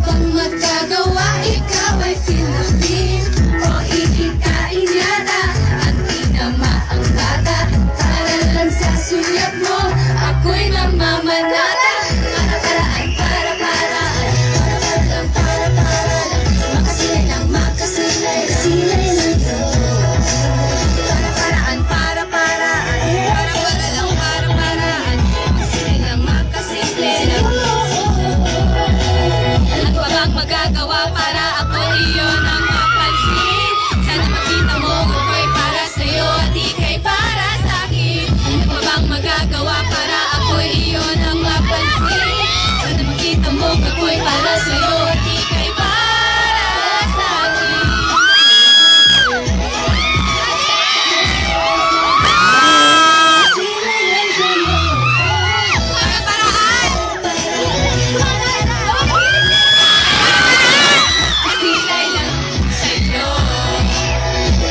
bang magagawa? Ikaw ay feel na feel. O ikikain yata at tinama ang bata. Para lang sa sulyap mo, ako'y mamamanata. Para-paraan, para-paraan, para-para lang, makasilay lang, makasilay lang, silay lang to. Para-paraan, para-paraan, para-para lang, para-paraan, makasilay lang, makasilay lang. Ano ba bang magagawa para ako iyon ang mapansin? Sana makita mo ako'y para sa'yo at ika'y para sa'kin. Ano ba bang magagawa para ako iyon ang mapansin? Sana makita mo ako'y para sa'yo at ika'y para sa'kin. Para-paraan! Silay lang sa'yo.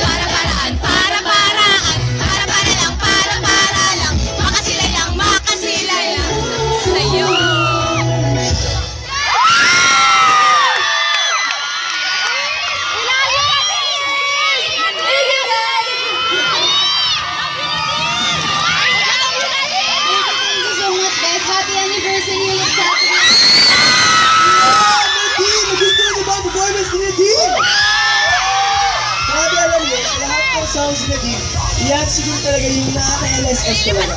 Para-paraan, para-paraan, para-para lang, para-para lang, makasilay lang sa'yo. Happy anniversary ulit sa atin. Nagustuhan niyo ba ang performance ni Nadine? Grabe, alam niyo, sa lahat ng songs ni Nadine, yan siguro talaga yung nakaka-LSS talaga.